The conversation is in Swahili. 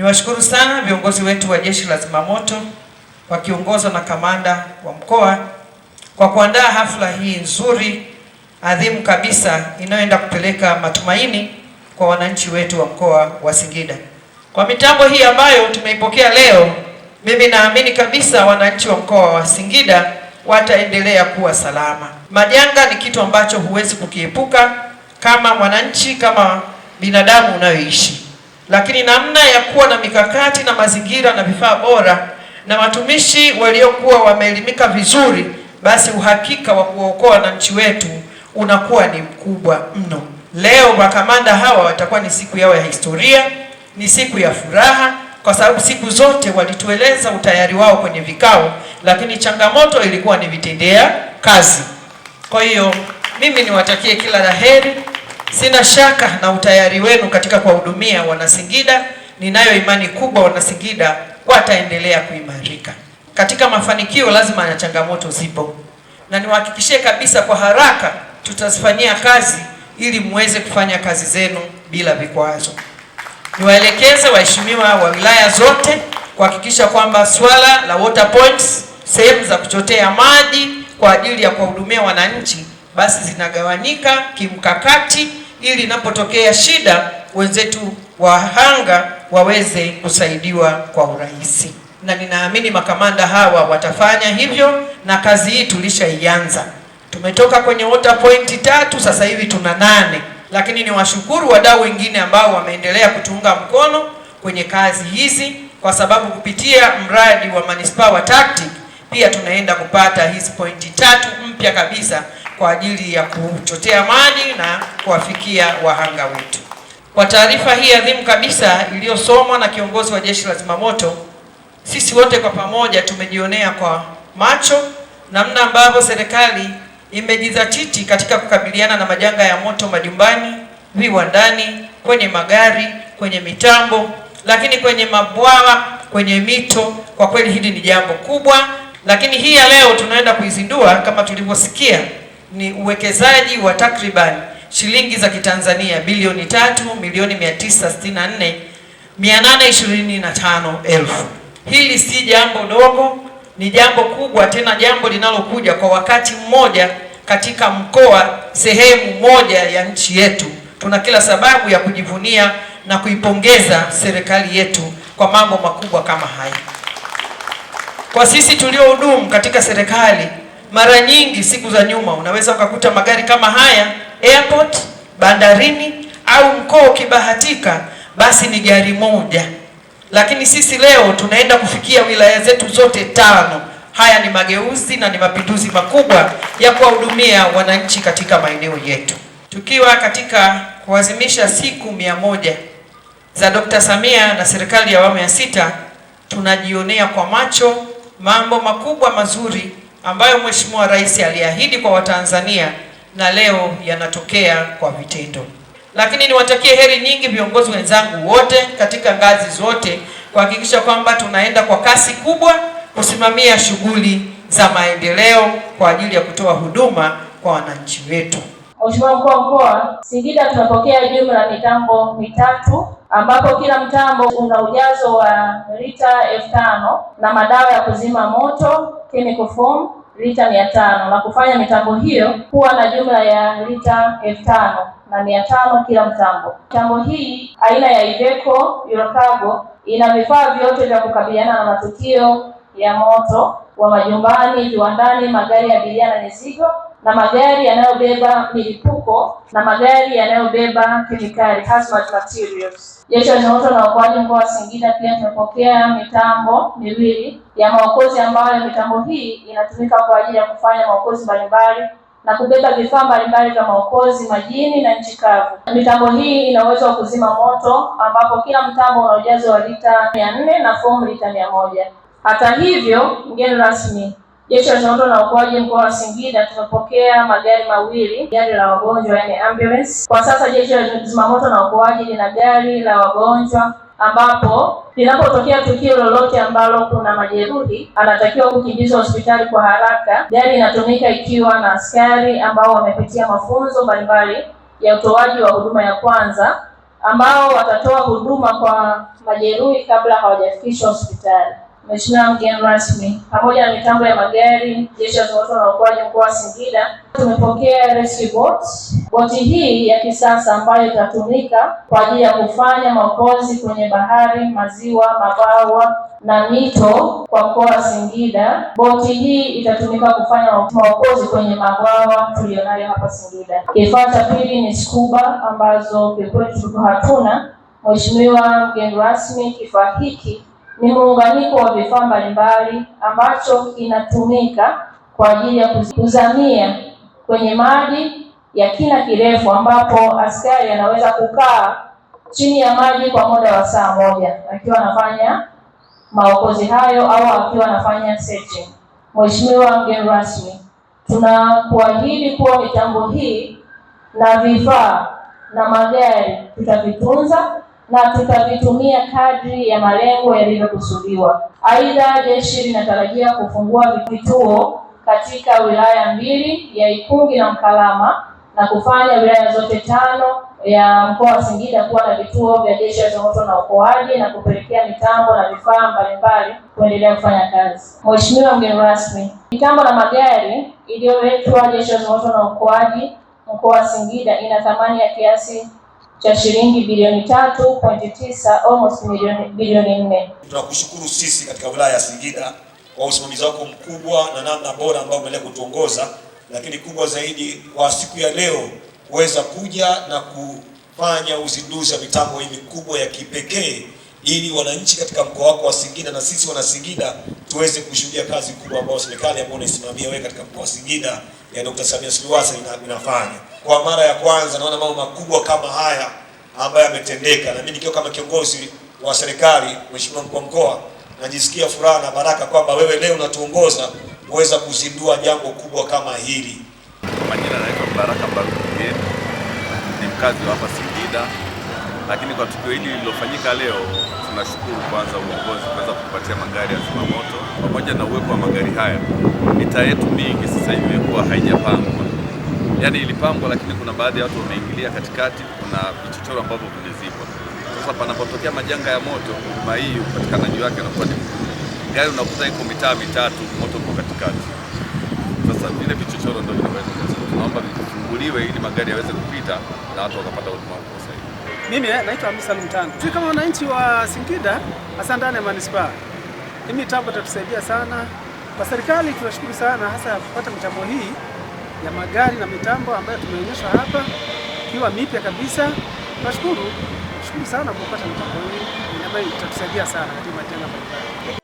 Niwashukuru sana viongozi wetu wa Jeshi la Zimamoto wakiongozwa na kamanda wa mkoa kwa kuandaa hafla hii nzuri adhimu kabisa inayoenda kupeleka matumaini kwa wananchi wetu wa mkoa wa Singida. Kwa mitambo hii ambayo tumeipokea leo, mimi naamini kabisa wananchi wa mkoa wa Singida wataendelea kuwa salama. Majanga ni kitu ambacho huwezi kukiepuka kama mwananchi, kama binadamu unayoishi. Lakini namna ya kuwa na mikakati na mazingira na vifaa bora na watumishi waliokuwa wameelimika vizuri, basi uhakika wa kuokoa wananchi wetu unakuwa ni mkubwa mno. Leo makamanda hawa watakuwa ni siku yao ya historia, ni siku ya furaha, kwa sababu siku zote walitueleza utayari wao kwenye vikao, lakini changamoto ilikuwa ni vitendea kazi. Kwa hiyo mimi niwatakie kila la heri. Sina shaka na utayari wenu katika kuwahudumia Wanasingida. Ninayo imani kubwa Wanasingida wataendelea kuimarika. Katika mafanikio lazima na changamoto zipo, na niwahakikishie kabisa kwa haraka tutazifanyia kazi ili muweze kufanya kazi zenu bila vikwazo. Niwaelekeze waheshimiwa wa wilaya zote kuhakikisha kwamba swala la water points, sehemu za kuchotea maji kwa ajili ya kuwahudumia wananchi, basi zinagawanyika kimkakati ili inapotokea shida wenzetu wahanga waweze kusaidiwa kwa urahisi. Na ninaamini makamanda hawa watafanya hivyo, na kazi hii tulishaianza. Tumetoka kwenye water point 3, sasa hivi tuna 8. Lakini ni washukuru wadau wengine ambao wameendelea kutuunga mkono kwenye kazi hizi, kwa sababu kupitia mradi wa manispaa wa TACTIC pia tunaenda kupata hizi pointi 3 mpya kabisa kwa ajili ya kuchotea maji na kuwafikia wahanga wetu. Kwa taarifa hii adhimu kabisa iliyosomwa na kiongozi wa Jeshi la Zimamoto, sisi wote kwa pamoja tumejionea kwa macho namna ambavyo serikali imejidhatiti katika kukabiliana na majanga ya moto majumbani, viwandani, kwenye magari, kwenye mitambo, lakini kwenye mabwawa, kwenye mito. Kwa kweli hili ni jambo kubwa, lakini hii ya leo tunaenda kuizindua kama tulivyosikia ni uwekezaji wa takriban shilingi za Kitanzania bilioni 3,964,825,000. Hili si jambo dogo, ni jambo kubwa, tena jambo linalokuja kwa wakati mmoja katika mkoa, sehemu moja ya nchi yetu. Tuna kila sababu ya kujivunia na kuipongeza serikali yetu kwa mambo makubwa kama haya. Kwa sisi tuliohudumu katika serikali, mara nyingi siku za nyuma unaweza ukakuta magari kama haya airport, bandarini, au mkoa ukibahatika basi ni gari moja. Lakini sisi leo tunaenda kufikia wilaya zetu zote 5. Haya ni mageuzi na ni mapinduzi makubwa ya kuwahudumia wananchi katika maeneo yetu. Tukiwa katika kuadhimisha siku 100 za Dr. Samia na serikali ya awamu ya 6, tunajionea kwa macho mambo makubwa mazuri ambayo Mheshimiwa Rais aliahidi kwa Watanzania na leo yanatokea kwa vitendo. Lakini niwatakie heri nyingi viongozi wenzangu wote katika ngazi zote kuhakikisha kwamba tunaenda kwa kasi kubwa kusimamia shughuli za maendeleo kwa ajili ya kutoa huduma kwa wananchi wetu. Mheshimiwa Mkuu wa Mkoa, Singida tunapokea jumla ya mitambo 3 ambapo kila mtambo una ujazo wa lita 5,000 na madawa ya kuzima moto chemical foam lita 500, na kufanya mitambo hiyo kuwa na jumla ya lita 5,500 kila mtambo. Mitambo hii aina ya Iveco Eurocargo ina vifaa vyote vya kukabiliana na matukio ya moto wa majumbani, viwandani, magari ya abiria na mizigo, na magari yanayobeba milipuko na magari yanayobeba kemikali hazmat materials. Jeshi la Zimamoto na Uokoaji mkoa wa Singida pia tumepokea mitambo 2 ya maokozi ambayo mitambo hii inatumika kwa ajili ya kufanya maokozi mbalimbali na kubeba vifaa mbalimbali vya maokozi majini na nchi kavu. Mitambo hii ina uwezo wa kuzima moto ambapo kila mtambo una ujazo wa lita 400 na fomu lita 100. Hata hivyo, mgeni rasmi, Jeshi la Zimamoto na Uokoaji mkoa wa Singida tumepokea magari 2, gari la wagonjwa yani ambulance. Kwa sasa Jeshi la Zimamoto na Uokoaji lina gari la wagonjwa ambapo linapotokea tukio lolote ambalo kuna majeruhi anatakiwa kukimbizwa hospitali kwa haraka. Gari inatumika ikiwa na askari ambao wamepitia mafunzo mbalimbali ya utoaji wa huduma ya kwanza ambao watatoa huduma kwa majeruhi kabla hawajafikishwa hospitali. Mheshimiwa mgeni rasmi, pamoja na mitambo ya magari, Jeshi la Zimamoto na Uokoaji mkoa wa Singida tumepokea rescue boat. Boti hii ya kisasa ambayo itatumika kwa ajili ya kufanya maokozi kwenye bahari, maziwa, mabwawa na mito kwa mkoa wa Singida. Boti hii itatumika kufanya maokozi kwenye mabwawa tulionayo hapa Singida. Kifaa cha pili ni scuba ambazo kwetu tulikuwa hatuna. Mheshimiwa mgeni rasmi, kifaa hiki ni muunganiko wa vifaa mbalimbali ambacho kinatumika kwa ajili ya kuzamia kwenye maji ya kina kirefu, ambapo askari anaweza kukaa chini ya maji kwa muda wa saa moja akiwa anafanya maokozi hayo au akiwa anafanya searching. Mheshimiwa mgeni rasmi, tunakuahidi kuwa mitambo hii na vifaa na magari tutavitunza na tutavitumia kadri ya malengo yalivyokusudiwa. Aidha, jeshi linatarajia kufungua vituo katika wilaya 2 ya Ikungi na Mkalama na kufanya wilaya zote 5 ya mkoa wa Singida kuwa na vituo vya Jeshi la Zimamoto na Uokoaji na kupelekea mitambo na vifaa mbalimbali kuendelea kufanya kazi. Mheshimiwa mgeni rasmi, mitambo na magari iliyoletwa Jeshi la Zimamoto na Uokoaji mkoa wa Singida ina thamani ya kiasi cha shilingi bilioni 3.9, almost bilioni 4. Tunakushukuru sisi katika wilaya ya Singida kwa usimamizi wako mkubwa na namna bora ambao umeendelea kutuongoza, lakini kubwa zaidi kwa siku ya leo kuweza kuja na kufanya uzinduzi wa mitambo hii mikubwa ya kipekee, ili wananchi katika mkoa wako wa Singida na sisi wana Singida tuweze kushuhudia kazi kubwa ambayo serikali ambayo unaisimamia wewe katika mkoa wa Singida ya Dr. Samia Suluhu Hassan inafanya. Kwa mara ya kwanza naona mambo makubwa kama haya ambayo yametendeka, na mimi nikiwa kama kiongozi wa serikali, Mheshimiwa mkuu wa mkoa, najisikia furaha na baraka kwamba wewe leo unatuongoza kuweza kuzindua jambo kubwa kama hili. Majina naitwa Baraka Barukeni, ni mkazi wa hapa Singida, lakini kwa tukio hili lililofanyika leo tunashukuru kwanza uongozi kuweza kupatia magari ya zimamoto. Pamoja na uwepo wa magari haya, mitaa yetu mingi sasa hivi imekuwa haijapangwa. Yaani ilipangwa, lakini kuna baadhi ya watu wameingilia katikati, kuna vichochoro ambavyo vimezibwa. Sasa panapotokea majanga ya moto, huduma hii upatikanaji wake unakuwa ni mgumu. Gari unakuta iko mitaa mitatu, moto uko katikati. Sasa vile vichochoro ndio vinaweza kusaidia. Tunaomba vifunguliwe ili magari yaweze kupita na watu wakapata huduma kwa usahihi. Mimi naitwa Hamisa Mtango. Sisi kama wananchi wa Singida hasa ndani ya manispaa, hii mitambo itatusaidia sana. Kwa serikali tunashukuru sana hasa kupata mitambo hii ya magari na mitambo ambayo tumeonyeshwa hapa ikiwa mipya kabisa. Tunashukuru sana kupata mitambo hii ambayo itatusaidia sana katika majanga mbalimbali.